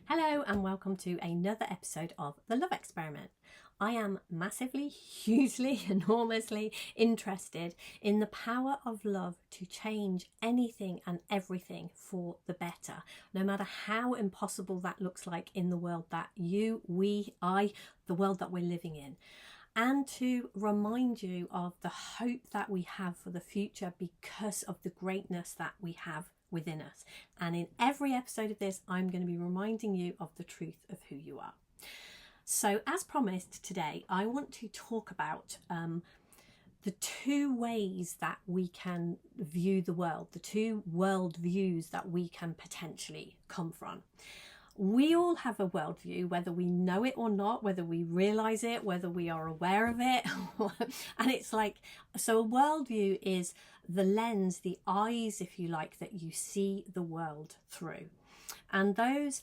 Hello and welcome to another episode of The Love Experiment. I am massively, hugely, enormously interested in the power of love to change anything and everything for the better, no matter how impossible that looks like in the world that you, we, I, the world that we're living in. And to remind you of the hope that we have for the future because of the greatness that we have within us. And in every episode of this, I'm going to be reminding you of the truth of who you are. So as promised today, I want to talk about the two ways that we can view the world, the two world views that we can potentially come from. We all have a worldview, whether we know it or not, whether we realize it, whether we are aware of it. And it's like, so a worldview is the lens, the eyes, if you like, that you see the world through. And those,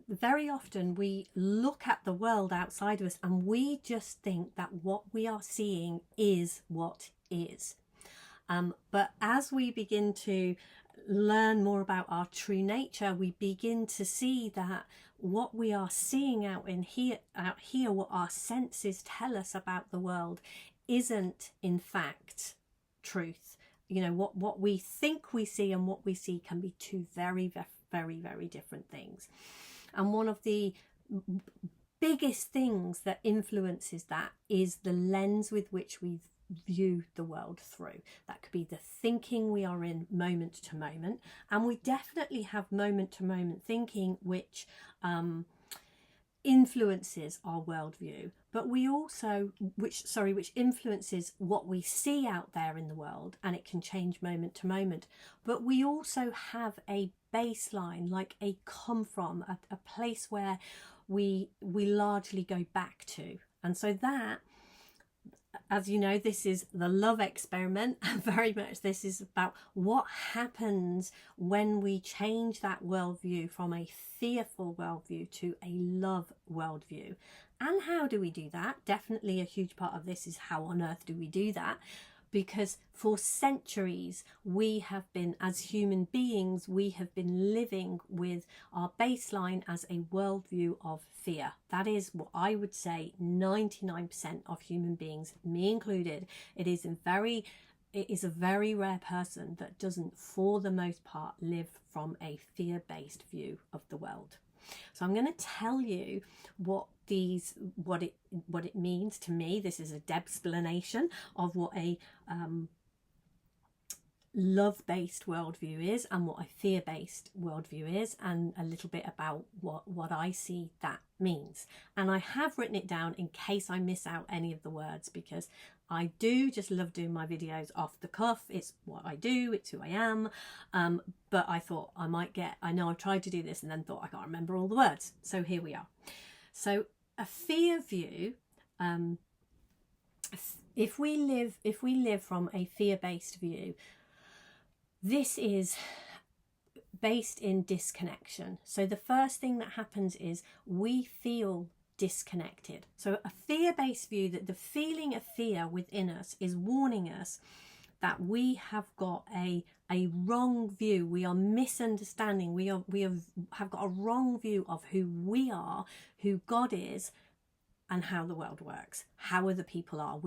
very often we look at the world outside of us and we just think that what we are seeing is what is. But as we begin to learn more about our true nature, we begin to see that what we are seeing out here, what our senses tell us about the world, isn't in fact truth. You know, what we think we see and what we see can be two very, very, very different things. And one of the biggest things that influences that is the lens with which we view the world through. That could be the thinking we are in moment to moment, and we definitely have moment to moment thinking which influences our worldview, but we also which influences what we see out there in the world, and it can change moment to moment. But we also have a baseline, like a come from, a place where we largely go back to. And so that, as you know, this is the love experiment, and very much this is about what happens when we change that worldview from a fearful worldview to a love worldview. And how do we do that? Definitely a huge part of this is how on earth do we do that? Because for centuries we have been, as human beings, we have been living with our baseline as a worldview of fear. That is what I would say 99% of human beings, me included. It is a very rare person that doesn't, for the most part, live from a fear-based view of the world. So I'm going to tell you what it means to me. This is a Debsplanation of what a love-based worldview is and what a fear-based worldview is, and a little bit about what I see that means. And I have written it down in case I miss out any of the words, because I do just love doing my videos off the cuff. It's what I do, it's who I am. But I thought I know I've tried to do this and then thought I can't remember all the words. So here we are. So a fear view, if we live from a fear-based view, this is based in disconnection. So the first thing that happens is we feel disconnected. So a fear-based view, that the feeling of fear within us is warning us that we have got a wrong view. We are misunderstanding. We have got a wrong view of who we are, who God is, and how the world works, how other people are.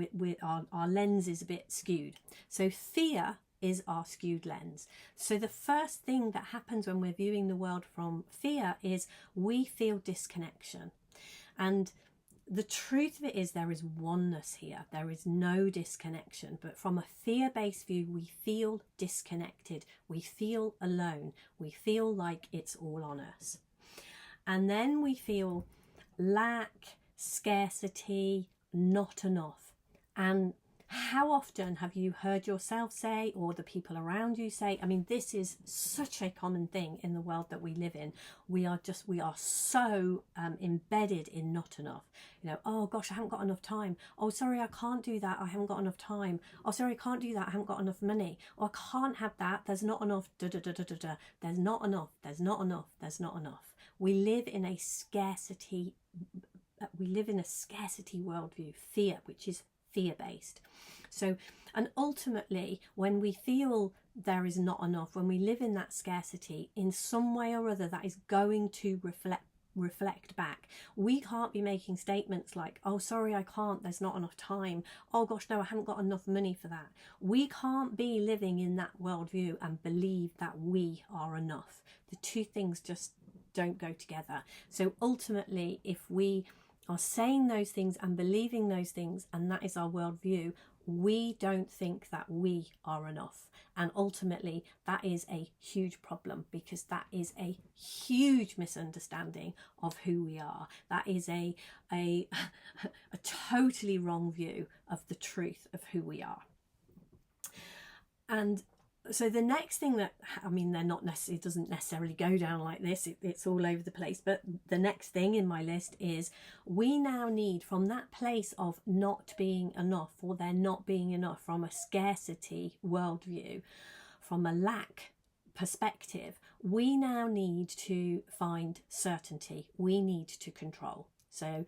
Our lens is a bit skewed. So fear is our skewed lens. So the first thing that happens when we're viewing the world from fear is we feel disconnection. And the truth of it is there is oneness here. There is no disconnection. But from a fear-based view, we feel disconnected. We feel alone. We feel like it's all on us. And then we feel lack, scarcity, not enough. And how often have you heard yourself say, or the people around you say, I mean, this is such a common thing in the world that we live in. We are so embedded in not enough. You know, oh gosh, I haven't got enough time. Oh, sorry, I can't do that. I haven't got enough time. Oh, sorry, I can't do that. I haven't got enough money. Or I can't have that. There's not enough. There's not enough. There's not enough. There's not enough. We live in a scarcity worldview, fear, which is fear-based. So, and ultimately, when we feel there is not enough, when we live in that scarcity, in some way or other, that is going to reflect back. We can't be making statements like, oh, sorry, I can't, there's not enough time. Oh gosh, no, I haven't got enough money for that. We can't be living in that worldview and believe that we are enough. The two things just don't go together. So ultimately, if we are saying those things and believing those things, and that is our worldview, we don't think that we are enough. And ultimately, that is a huge problem, because that is a huge misunderstanding of who we are. That is a totally wrong view of the truth of who we are. And so the next thing that, I mean, it doesn't necessarily go down like this, it's all over the place, but the next thing in my list is we now need, from that place of not being enough, or there not being enough, from a scarcity worldview, from a lack perspective, we now need to find certainty. We need to control. So,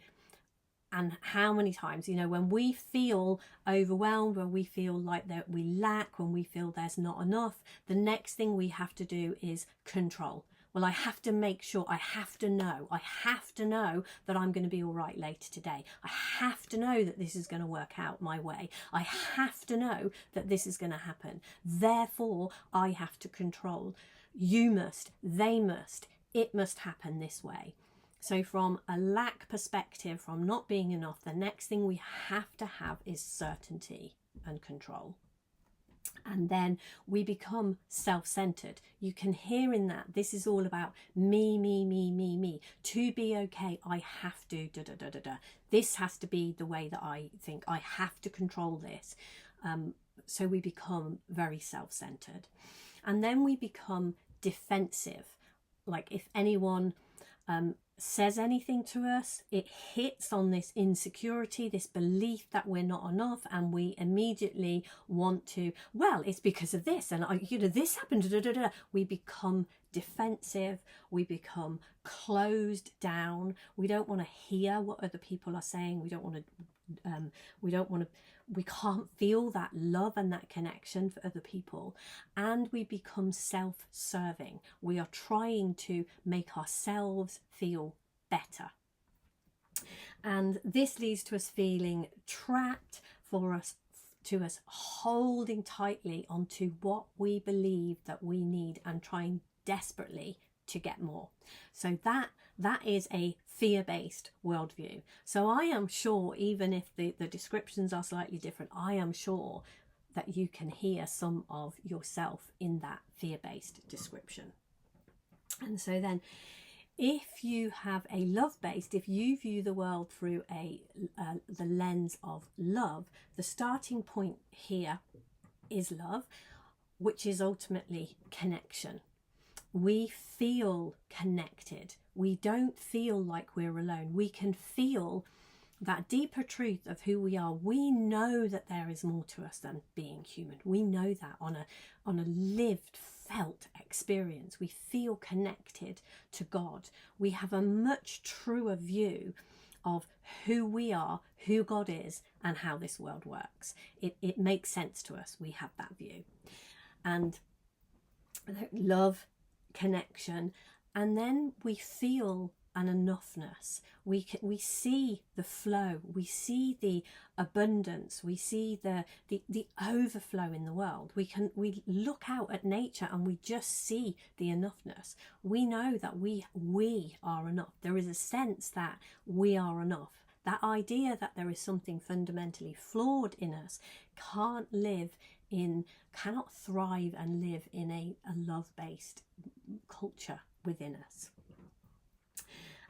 and how many times, when we feel overwhelmed, when we feel like that we lack, when we feel there's not enough, the next thing we have to do is control. Well, I have to make sure, I have to know that I'm going to be all right later today. I have to know that this is going to work out my way. I have to know that this is going to happen. Therefore, I have to control. You must, they must, it must happen this way. So from a lack perspective, from not being enough, the next thing we have to have is certainty and control. And then we become self-centered. You can hear in that, this is all about me, me, me, me, me. To be okay, I have to, da, da, da, da, da. This has to be the way that I think. I have to control this. So we become very self-centered. And then we become defensive. Like if anyone says anything to us, it hits on this insecurity, this belief that we're not enough, and we immediately want to, well, it's because of this, and this happened, da, da, da. We become defensive, we become closed down, we don't want to hear what other people are saying, we can't feel that love and that connection for other people, and we become self-serving. We are trying to make ourselves feel better, and this leads to us feeling trapped, to us holding tightly onto what we believe that we need and trying desperately to get more. So that is a fear-based worldview. So I am sure, even if the descriptions are slightly different, I am sure that you can hear some of yourself in that fear-based description. And so then, if you have a love-based, if you view the world through the lens of love, the starting point here is love, which is ultimately connection. We feel connected. We don't feel like we're alone. We can feel that deeper truth of who we are. We know that there is more to us than being human. We know that on a lived, felt experience. We feel connected to God. We have a much truer view of who we are, who God is, and how this world works. It makes sense to us. We have that view. And love, connection, and then we feel an enoughness. We see the flow, we see the abundance, we see the overflow in the world. We look out at nature and we just see the enoughness. We know that we are enough. There is a sense that we are enough. That idea that there is something fundamentally flawed in us cannot thrive and live in a love-based culture within us.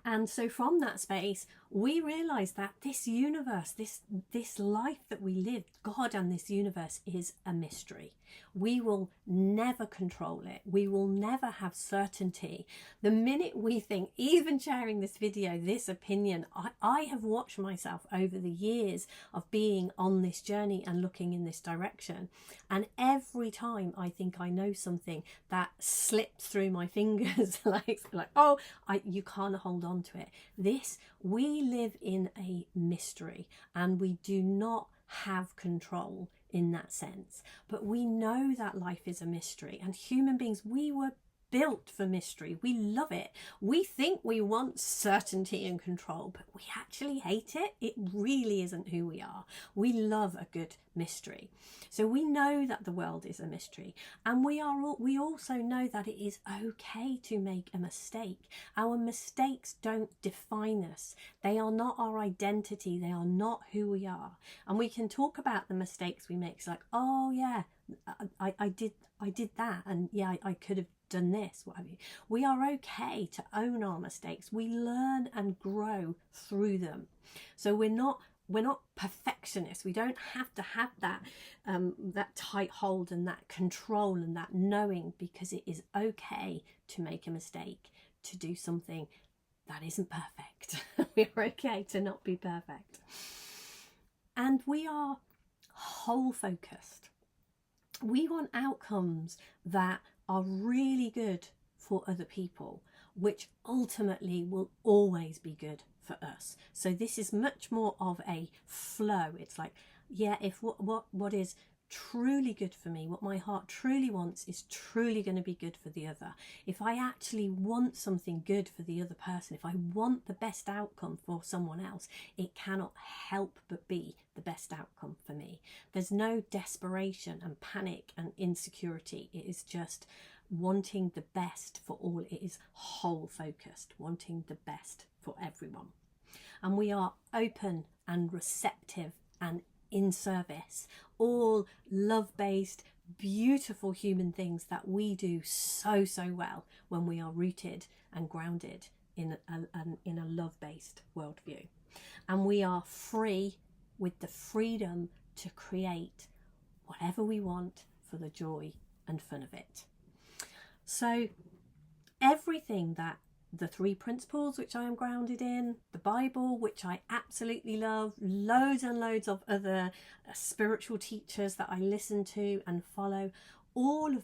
And so from that space, we realize that this universe, this life that we live, God and this universe, is a mystery. We will never control it. We will never have certainty. The minute we think, even sharing this video, this opinion, I have watched myself over the years of being on this journey and looking in this direction. And every time I think I know something, that slips through my fingers like you can't hold on to it. We live in a mystery, and we do not have control in that sense. But we know that life is a mystery, and human beings, we were built for mystery. We love it. We think we want certainty and control, but we actually hate it. It really isn't who we are. We love a good mystery. So we know that the world is a mystery, and we also know that it is okay to make a mistake. Our mistakes don't define us. They are not our identity. They are not who we are. And we can talk about the mistakes we make. It's like, oh yeah, I did that, and yeah, I could have done this, what have you. We are okay to own our mistakes. We learn and grow through them. So we're not perfectionists. We don't have to have that that tight hold and that control and that knowing, because it is okay to make a mistake, to do something that isn't perfect. We're okay to not be perfect. And we are whole focused. We want outcomes that are really good for other people, which ultimately will always be good for us. So this is much more of a flow. It's like, yeah, if what is truly good for me, what my heart truly wants, is truly going to be good for the other. If I actually want something good for the other person, if I want the best outcome for someone else, it cannot help but be the best outcome for me. There's no desperation and panic and insecurity. It is just wanting the best for all. It is whole focused, wanting the best for everyone. And we are open and receptive and in service, all love-based, beautiful human things that we do so well when we are rooted and grounded in a love-based worldview. And we are free, with the freedom to create whatever we want for the joy and fun of it. So everything that the 3 principles, which I am grounded in, the Bible, which I absolutely love, loads and loads of other spiritual teachers that I listen to and follow, all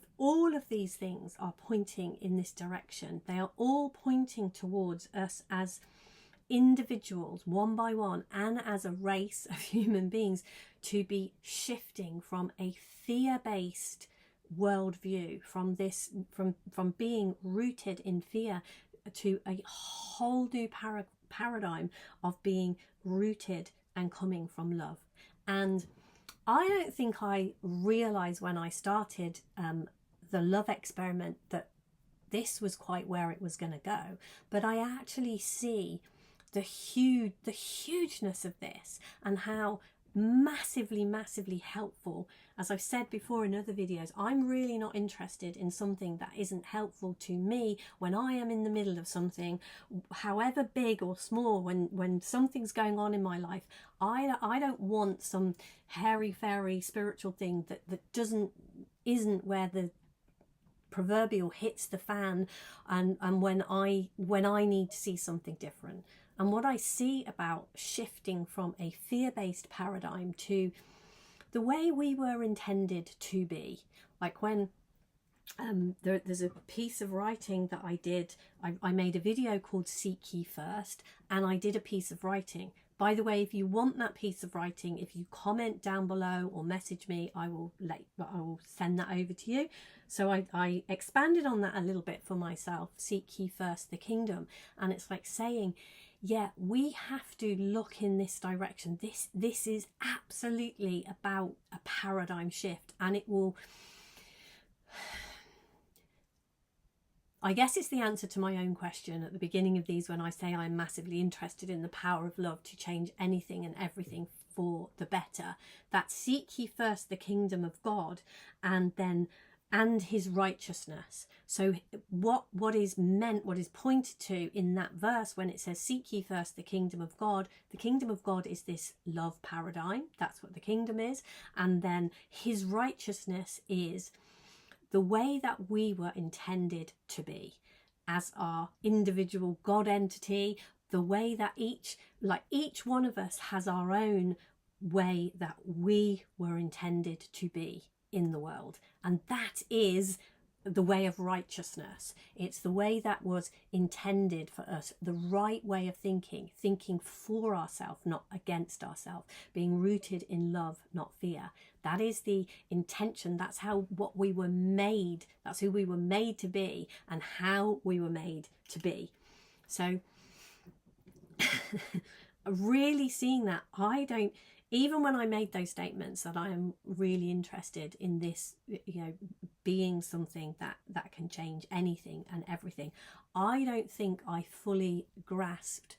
of these things are pointing in this direction. They are all pointing towards us as individuals, one by one, and as a race of human beings, to be shifting from a fear-based worldview, from being rooted in fear, to a whole new paradigm of being rooted and coming from love. And I don't think I realised when I started the love experiment that this was quite where it was going to go, but I actually see the hugeness of this, and how massively helpful. As I've said before in other videos, I'm really not interested in something that isn't helpful to me when I am in the middle of something, however big or small. When something's going on in my life, I don't want some hairy-fairy spiritual thing that isn't where the proverbial hits the fan, and when I need to see something different. And what I see about shifting from a fear-based paradigm to the way we were intended to be, like when there's a piece of writing that I did. I made a video called Seek Ye First, and I did a piece of writing. By the way, if you want that piece of writing, if you comment down below or message me, I will send that over to you. So I expanded on that a little bit for myself. Seek ye first the kingdom. And it's like saying, yeah, we have to look in this direction. This is absolutely about a paradigm shift, and it will... I guess it's the answer to my own question at the beginning of these when I say I'm massively interested in the power of love to change anything and everything for the better. That seek ye first the kingdom of God and his righteousness. So what is meant, what is pointed to in that verse when it says seek ye first the kingdom of God is this love paradigm. That's what the kingdom is. And then his righteousness is the way that we were intended to be as our individual God entity, the way that each one of us has our own way that we were intended to be in the world. And that is the way of righteousness. It's the way that was intended for us, the right way of thinking for ourselves, not against ourselves, being rooted in love, not fear. That is the intention. That's what we were made. That's who we were made to be and how we were made to be. So really seeing that, even when I made those statements that I am really interested in this, being something that can change anything and everything, I don't think I fully grasped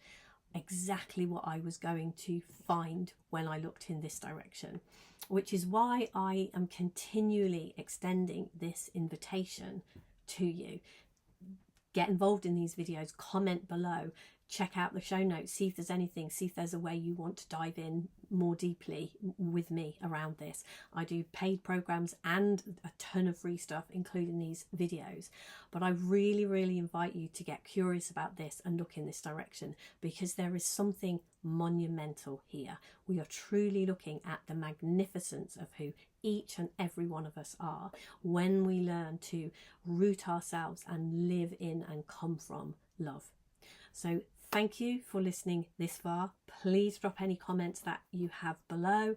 exactly what I was going to find when I looked in this direction, which is why I am continually extending this invitation to you. Get involved in these videos, comment below, check out the show notes, see if there's anything, see if there's a way you want to dive in more deeply with me around this. I do paid programs and a ton of free stuff, including these videos. But I really, really invite you to get curious about this and look in this direction, because there is something monumental here. We are truly looking at the magnificence of who each and every one of us are when we learn to root ourselves and live in and come from love. So thank you for listening this far. Please drop any comments that you have below.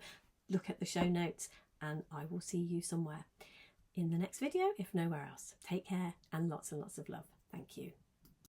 Look at the show notes, and I will see you somewhere in the next video, if nowhere else. Take care and lots of love. Thank you.